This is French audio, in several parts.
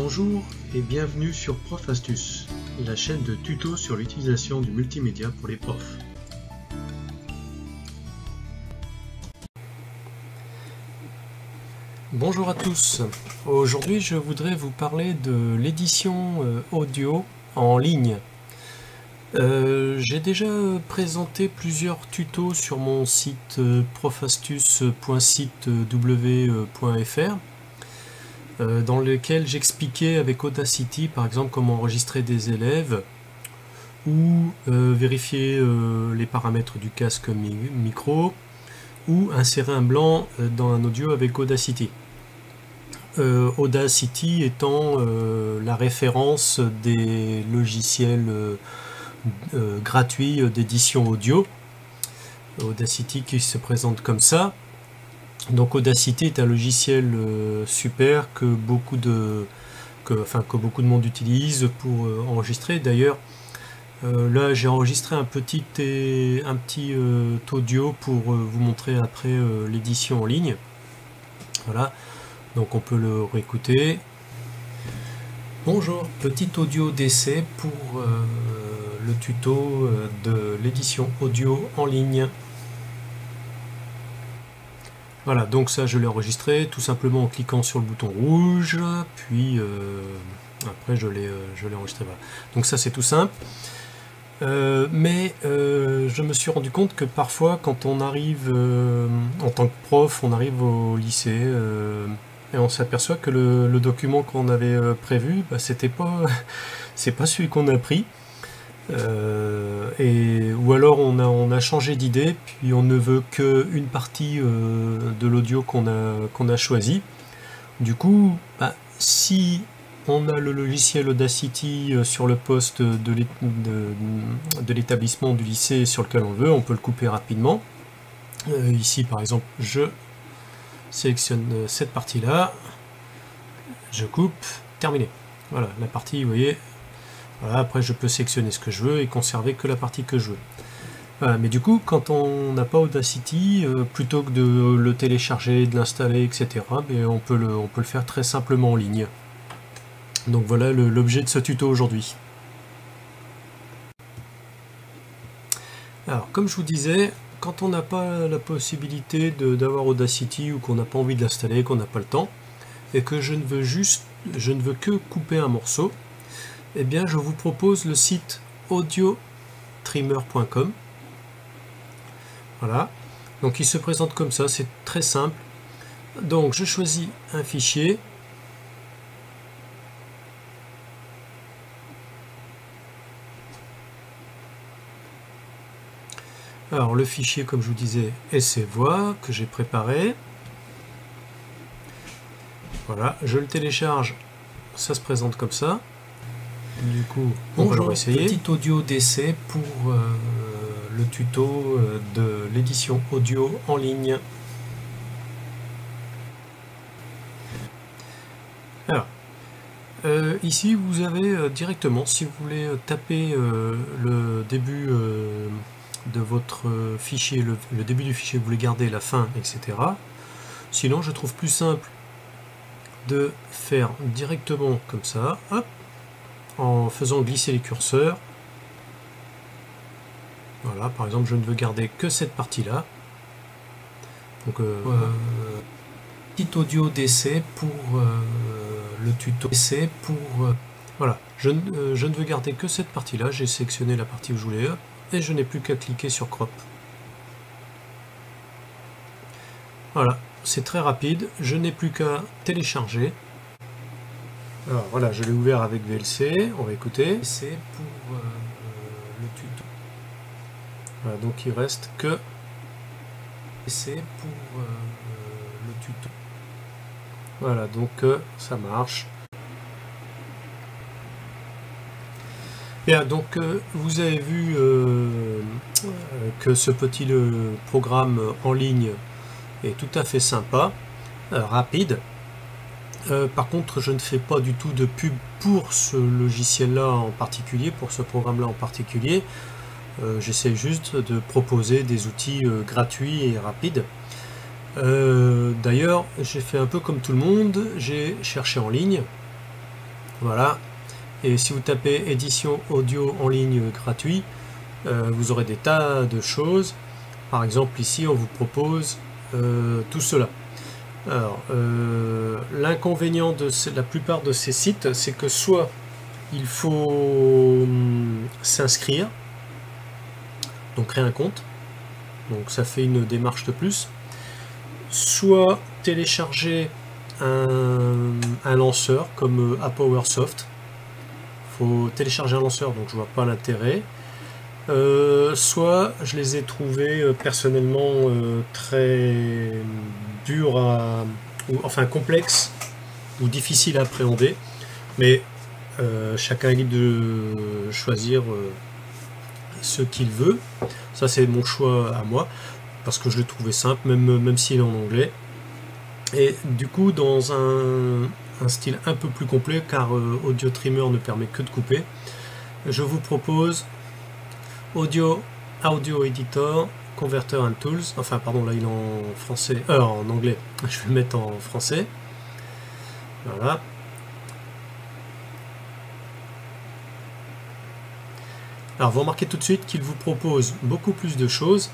Bonjour et bienvenue sur Prof Astuces, la chaîne de tutos sur l'utilisation du multimédia pour les profs. Bonjour à tous, aujourd'hui je voudrais vous parler de l'édition audio en ligne. J'ai déjà présenté plusieurs tutos sur mon site profastuce.sitew.fr dans lequel j'expliquais avec Audacity par exemple comment enregistrer des élèves ou vérifier les paramètres du casque micro ou insérer un blanc dans un audio avec Audacity. Audacity étant la référence des logiciels gratuits d'édition audio. Audacity qui se présente comme ça. Donc Audacity est un logiciel super que beaucoup de monde utilise pour enregistrer. D'ailleurs, là j'ai enregistré un petit audio pour vous montrer après l'édition en ligne. Voilà, donc on peut le réécouter. Bonjour, petit audio d'essai pour le tuto de l'édition audio en ligne. Voilà, donc ça je l'ai enregistré tout simplement en cliquant sur le bouton rouge, puis après je l'ai enregistré. Voilà. Donc ça c'est tout simple. Mais je me suis rendu compte que parfois quand on arrive en tant que prof, on arrive au lycée et on s'aperçoit que le document qu'on avait prévu, bah, c'est pas celui qu'on a pris. Ou alors on a changé d'idée, puis on ne veut qu'une partie de l'audio qu'on a choisi. Du coup, bah, si on a le logiciel Audacity sur le poste de l'établissement du lycée sur lequel on veut, on peut le couper rapidement. Ici par exemple, je sélectionne cette partie-là, je coupe, terminé. Voilà, la partie, vous voyez. Voilà, après je peux sélectionner ce que je veux et conserver que la partie que je veux. Voilà, mais du coup, quand on n'a pas Audacity, plutôt que de le télécharger, de l'installer, etc., ben, on peut le faire très simplement en ligne. Donc voilà l'objet de ce tuto aujourd'hui. Alors, comme je vous disais, quand on n'a pas la possibilité d'avoir Audacity ou qu'on n'a pas envie de l'installer, qu'on n'a pas le temps, et que je ne veux que couper un morceau, eh bien je vous propose le site audiotrimmer.com. Voilà, donc il se présente comme ça, c'est très simple. Donc je choisis un fichier. Alors le fichier, comme je vous disais, essai voix que j'ai préparé. Voilà, je le télécharge, ça se présente comme ça. Du coup, on va le essayer. Petit audio d'essai pour le tuto de l'édition audio en ligne. Alors, ici vous avez directement, si vous voulez taper le début de votre fichier, le début du fichier, vous voulez garder la fin, etc. Sinon, je trouve plus simple de faire directement comme ça, hop, en faisant glisser les curseurs. Voilà, par exemple, je ne veux garder que cette partie-là. Donc, petit audio d'essai pour le tuto d'essai pour... voilà, je ne veux garder que cette partie-là. J'ai sélectionné la partie où je voulais, hop, et je n'ai plus qu'à cliquer sur crop. Voilà, c'est très rapide. Je n'ai plus qu'à télécharger. Alors voilà, je l'ai ouvert avec VLC, on va écouter. C'est pour le tuto. Voilà, donc il reste que c'est pour le tuto. Voilà, donc ça marche. Bien, donc vous avez vu que ce petit programme en ligne est tout à fait sympa, rapide. Par contre, je ne fais pas du tout de pub pour ce logiciel-là en particulier, pour ce programme-là en particulier. J'essaie juste de proposer des outils gratuits et rapides. D'ailleurs, j'ai fait un peu comme tout le monde, j'ai cherché en ligne. Voilà. Et si vous tapez édition audio en ligne gratuit, vous aurez des tas de choses. Par exemple, ici, on vous propose tout cela. Alors, l'inconvénient de la plupart de ces sites, c'est que soit il faut s'inscrire, donc créer un compte, donc ça fait une démarche de plus, soit télécharger un lanceur comme ApowerSoft. Il faut télécharger un lanceur, donc je vois pas l'intérêt. Soit je les ai trouvés personnellement très durs enfin complexes ou difficiles à appréhender, mais chacun est libre de choisir ce qu'il veut. Ça c'est mon choix à moi, parce que je le trouvais simple, même s'il est en anglais. Et du coup, dans un style un peu plus complet, car Audio Trimmer ne permet que de couper, je vous propose Audio Editor, Converter and Tools. Enfin, pardon, là il est en français, en anglais. Je vais le mettre en français. Voilà. Alors, vous remarquez tout de suite qu'il vous propose beaucoup plus de choses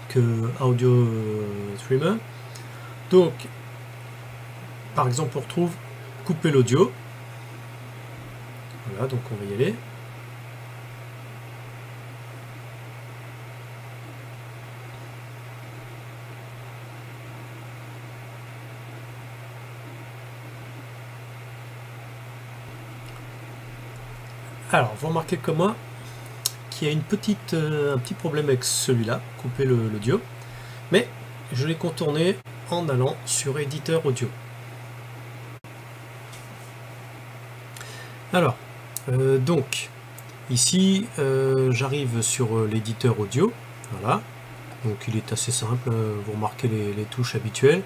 que Audio Trimmer. Donc, par exemple, on retrouve couper l'audio. Voilà, donc on va y aller. Alors, vous remarquez comme moi qu'il y a un petit problème avec celui-là, couper l'audio, mais je l'ai contourné en allant sur éditeur audio. Alors, donc, ici, j'arrive sur l'éditeur audio, voilà, donc il est assez simple, vous remarquez les touches habituelles.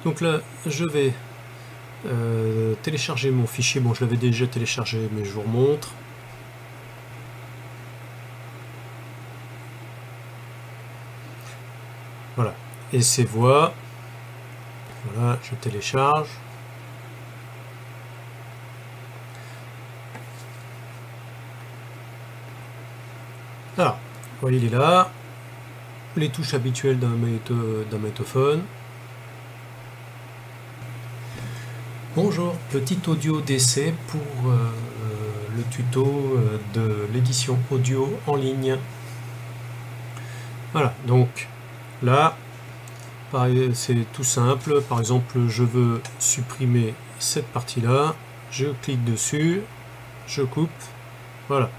Donc là, je vais télécharger mon fichier, bon je l'avais déjà téléchargé, mais je vous remontre. Voilà, et ces voix, voilà, je télécharge. Alors, vous voyez, il est là, les touches habituelles d'un magnétophone. Bonjour, petit audio d'essai pour le tuto de l'édition audio en ligne. Voilà, donc là, c'est tout simple. Par exemple, je veux supprimer cette partie-là, je clique dessus, je coupe, voilà.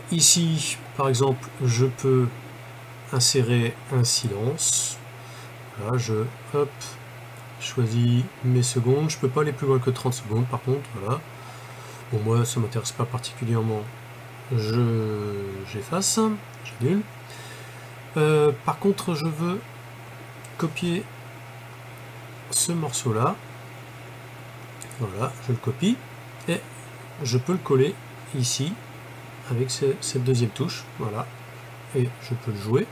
Ici, par exemple, je peux insérer un silence. Voilà, je choisis mes secondes. Je peux pas aller plus loin que 30 secondes, par contre, voilà. Bon, moi, ça m'intéresse pas particulièrement. J'efface, j'annule. Par contre, je veux copier ce morceau-là. Voilà, je le copie et je peux le coller ici avec cette deuxième touche. Voilà, et je peux le jouer.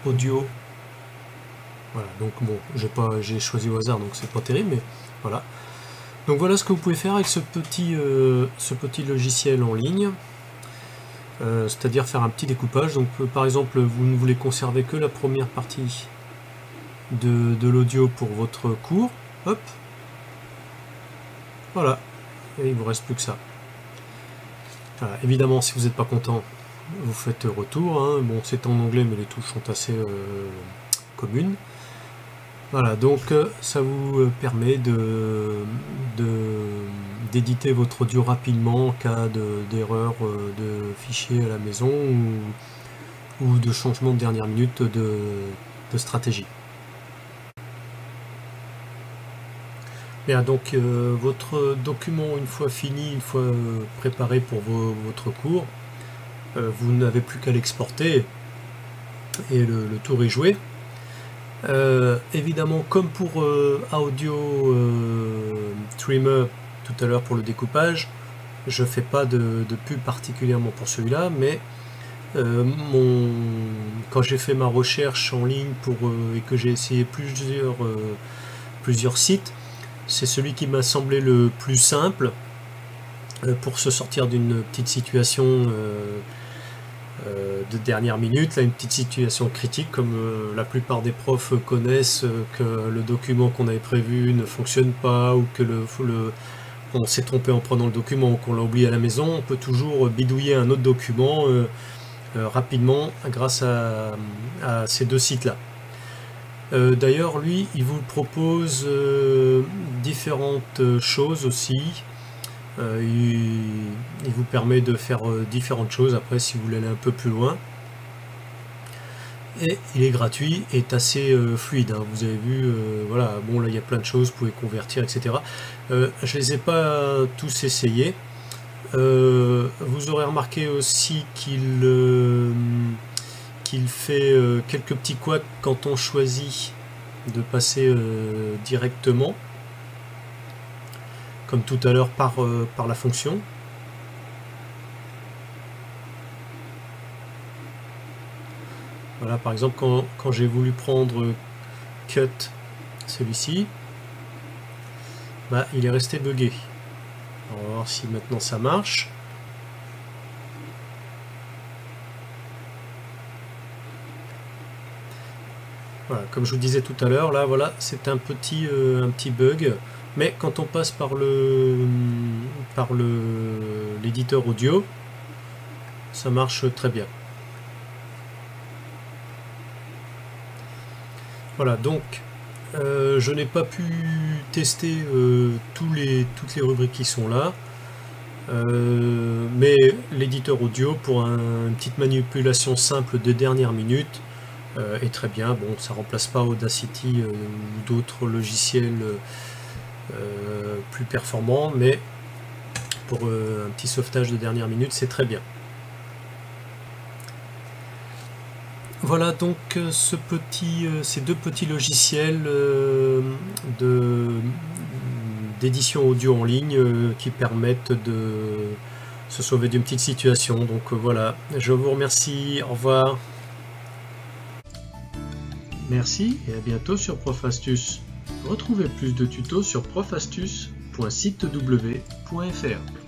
Audio. Voilà, donc bon, j'ai choisi au hasard, donc c'est pas terrible, mais voilà. Donc voilà ce que vous pouvez faire avec ce petit logiciel en ligne. C'est-à-dire faire un petit découpage. Donc par exemple, vous ne voulez conserver que la première partie de l'audio pour votre cours, hop, voilà, et il vous reste plus que ça. Voilà. Évidemment, si vous n'êtes pas content, vous faites retour, hein. Bon, c'est en anglais, mais les touches sont assez communes. Voilà, donc ça vous permet d'éditer votre audio rapidement en cas d'erreur de fichier à la maison ou de changement de dernière minute de stratégie. Bien, donc votre document, une fois fini, une fois préparé pour votre cours, vous n'avez plus qu'à l'exporter et le tour est joué. Évidemment, comme pour Audio Trimmer tout à l'heure pour le découpage, je fais pas de pub particulièrement pour celui-là, mais quand j'ai fait ma recherche en ligne et que j'ai essayé plusieurs sites, c'est celui qui m'a semblé le plus simple pour se sortir d'une petite situation de dernière minute, là, une petite situation critique, comme la plupart des profs connaissent, que le document qu'on avait prévu ne fonctionne pas, ou que on s'est trompé en prenant le document, ou qu'on l'a oublié à la maison. On peut toujours bidouiller un autre document rapidement grâce à ces deux sites-là. D'ailleurs, lui, il vous propose différentes choses aussi. Il vous permet de faire différentes choses après si vous voulez aller un peu plus loin. Et il est gratuit et est assez fluide, hein. Vous avez vu, voilà, bon là il y a plein de choses, vous pouvez convertir, etc. Je les ai pas tous essayés. Vous aurez remarqué aussi qu'il fait quelques petits couacs quand on choisit de passer directement, comme tout à l'heure par la fonction. Voilà, par exemple, quand j'ai voulu prendre cut celui-ci, bah, il est resté buggé. On va voir si maintenant ça marche. Voilà, comme je vous disais tout à l'heure, là, voilà, c'est un petit bug. Mais quand on passe par l'éditeur audio, ça marche très bien. Voilà, donc je n'ai pas pu tester toutes les rubriques qui sont là, mais l'éditeur audio pour une petite manipulation simple de dernière minute est très bien. Bon, ça remplace pas Audacity ou d'autres logiciels plus performants, mais pour un petit sauvetage de dernière minute, c'est très bien. Voilà donc ces deux petits logiciels d'édition audio en ligne qui permettent de se sauver d'une petite situation. Donc voilà, je vous remercie, au revoir. Merci et à bientôt sur Prof Astuce. Retrouvez plus de tutos sur profastuce.sitew.fr.